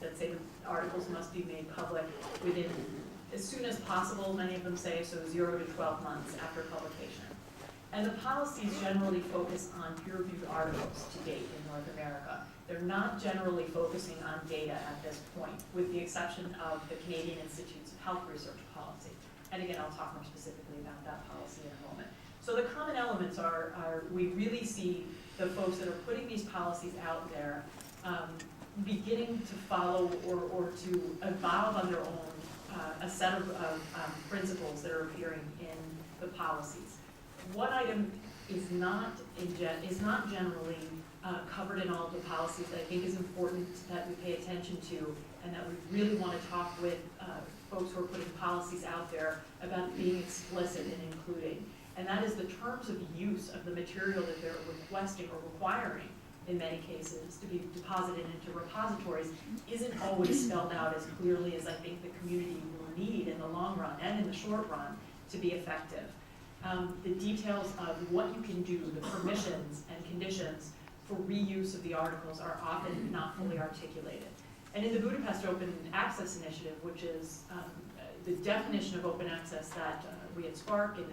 that say the articles must be made public within, as soon as possible, many of them say, so 0 to 12 months after publication. And the policies generally focus on peer-reviewed articles to date in North America. They're not generally focusing on data at this point, with the exception of the Canadian Institutes of Health Research policy. And again, I'll talk more specifically about that policy in a moment. So the common elements are we really see the folks that are putting these policies out there beginning to follow or to evolve on their own a set of principles that are appearing in the policies. One item is not generally covered in all of the policies that I think is important that we pay attention to, and that we really want to talk with folks who are putting policies out there about being explicit and including. And that is the terms of use of the material that they're requesting or requiring, in many cases, to be deposited into repositories isn't always spelled out as clearly as I think the community will need in the long run and in the short run to be effective. The details of what you can do, the permissions and conditions for reuse of the articles are often not fully articulated. And in the Budapest Open Access Initiative, which is the definition of open access that we at SPARC and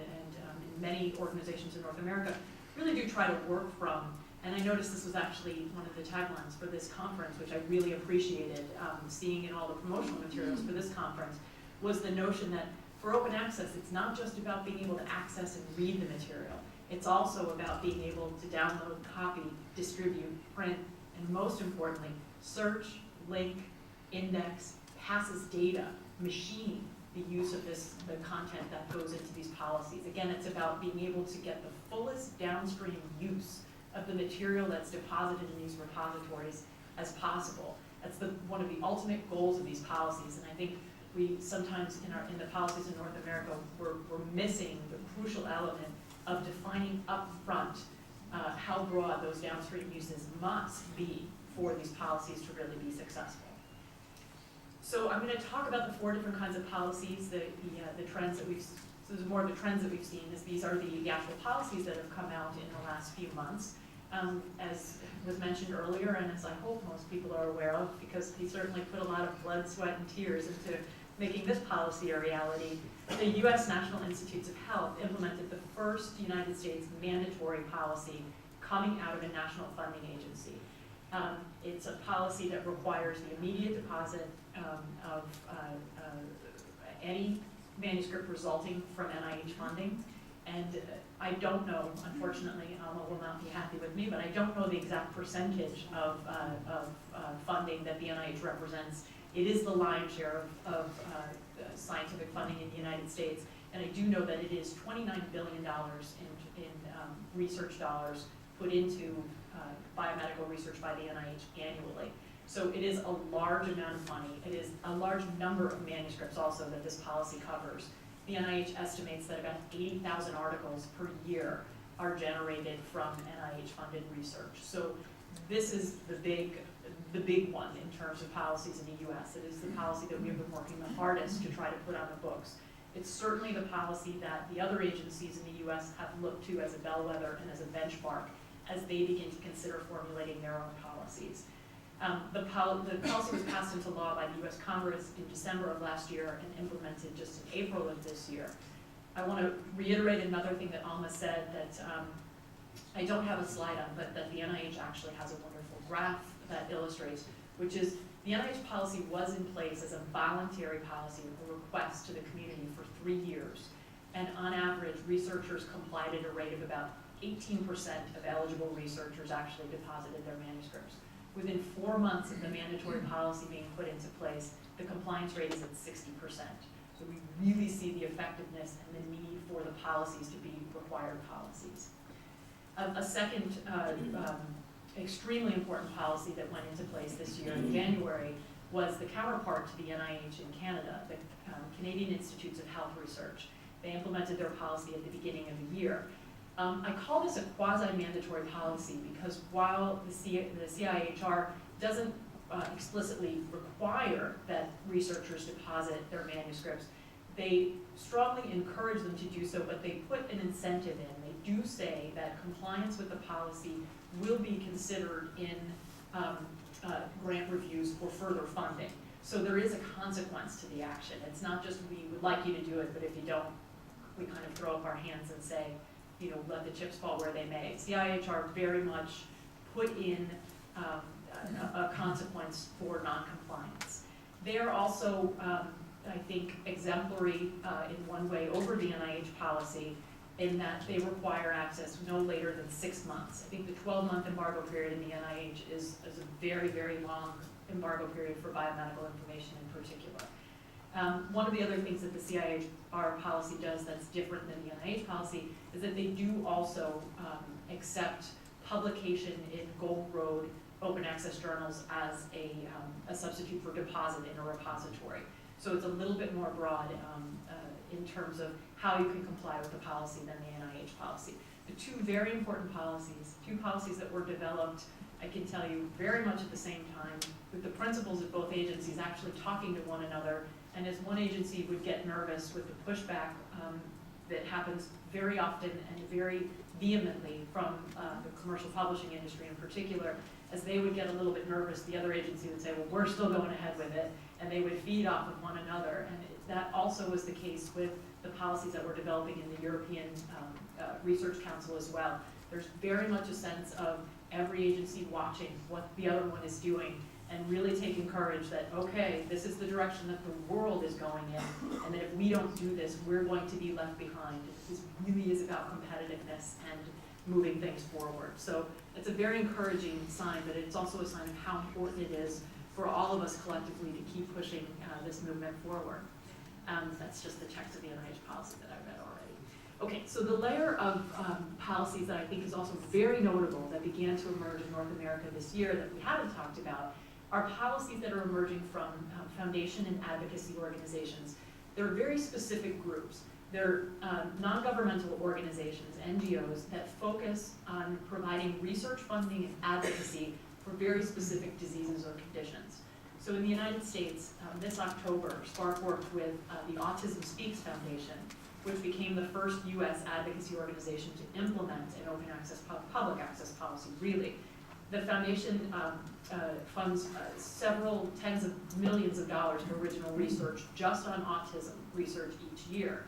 many organizations in North America really do try to work from. And I noticed this was actually one of the taglines for this conference, which I really appreciated seeing in all the promotional materials for this conference, was the notion that for open access, it's not just about being able to access and read the material. It's also about being able to download, copy, distribute, print, and most importantly, search, link, index, passes data, machine the use of the content that goes into these policies. Again, it's about being able to get the fullest downstream use of the material that's deposited in these repositories as possible. That's one of the ultimate goals of these policies, and I think we sometimes in the policies in North America, we're missing the crucial element of defining upfront how broad those downstream uses must be for these policies to really be successful. So I'm going to talk about the 4 different kinds of policies, the trends that so this is more of the trends that we've seen. These are the actual policies that have come out in the last few months. As was mentioned earlier, and as I hope most people are aware of, because he certainly put a lot of blood, sweat, and tears into making this policy a reality, the U.S. National Institutes of Health implemented the first United States mandatory policy coming out of a national funding agency. It's a policy that requires the immediate deposit of any manuscript resulting from NIH funding. And I don't know, unfortunately, Alma will not be happy with me, but I don't know the exact percentage of funding that the NIH represents. It is the lion's share of scientific funding in the United States, and I do know that it is $29 billion in research dollars put into biomedical research by the NIH annually. So it is a large amount of money. It is a large number of manuscripts also that this policy covers. The NIH estimates that about 80,000 articles per year are generated from NIH-funded research. So this is the big one in terms of policies in the U.S. It is the policy that we have been working the hardest to try to put on the books. It's certainly the policy that the other agencies in the U.S. have looked to as a bellwether and as a benchmark as they begin to consider formulating their own policies. The policy was passed into law by the U.S. Congress in December of last year and implemented just in April of this year. I want to reiterate another thing that Alma said that I don't have a slide on, but that the NIH actually has a wonderful graph that illustrates, which is the NIH policy was in place as a voluntary policy with a request to the community for 3 years. And on average, researchers complied at a rate of about 18% of eligible researchers actually deposited their manuscripts. Within 4 months of the mandatory policy being put into place, the compliance rate is at 60%. So we really see the effectiveness and the need for the policies to be required policies. A second extremely important policy that went into place this year in January was the counterpart to the NIH in Canada, the Canadian Institutes of Health Research. They implemented their policy at the beginning of the year. I call this a quasi-mandatory policy because while the CIHR doesn't explicitly require that researchers deposit their manuscripts, they strongly encourage them to do so, but they put an incentive in. They do say that compliance with the policy will be considered in grant reviews for further funding. So there is a consequence to the action. It's not just we would like you to do it, but if you don't, we kind of throw up our hands and say, you know, let the chips fall where they may. CIHR very much put in a consequence for non-compliance. They are also, I think, exemplary in one way over the NIH policy in that they require access no later than 6 months. I think the 12-month embargo period in the NIH is a very, very long embargo period for biomedical information in particular. One of the other things that the CIHR policy does that's different than the NIH policy is that they do also accept publication in Gold Road open access journals as a substitute for deposit in a repository. So it's a little bit more broad in terms of how you can comply with the policy than the NIH policy. The two very important policies, two policies that were developed, I can tell you, very much at the same time, with the principals of both agencies actually talking to one another. And as one agency would get nervous with the pushback that happens very often and very vehemently from the commercial publishing industry in particular, as they would get a little bit nervous, the other agency would say, well, we're still going ahead with it, and they would feed off of one another. And that also was the case with the policies that we're developing in the European Research Council as well. There's very much a sense of every agency watching what the other one is doing and really taking courage that, okay, this is the direction that the world is going in, and that if we don't do this, we're going to be left behind. This really is about competitiveness and moving things forward. So it's a very encouraging sign, but it's also a sign of how important it is for all of us collectively to keep pushing this movement forward. That's just the text of the NIH policy that I read already. Okay, so the layer of policies that I think is also very notable that began to emerge in North America this year that we haven't talked about are policies that are emerging from foundation and advocacy organizations. They're very specific groups. They're non-governmental organizations, NGOs, that focus on providing research funding and advocacy for very specific diseases or conditions. So in the United States, this October, SPARC worked with the Autism Speaks Foundation, which became the first US advocacy organization to implement an open access, public access policy, really. The foundation funds several tens of millions of dollars of original research just on autism research each year.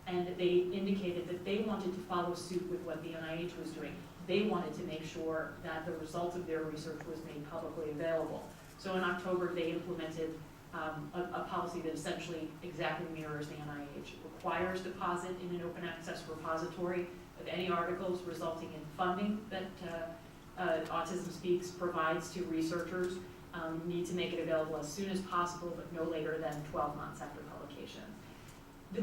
And they indicated that they wanted to follow suit with what the NIH was doing. They wanted to make sure that the result of their research was made publicly available. So in October, they implemented a policy that essentially exactly mirrors the NIH. It requires deposit in an open access repository of any articles resulting in funding that Autism Speaks provides to researchers. Need to make it available as soon as possible, but no later than 12 months after publication. The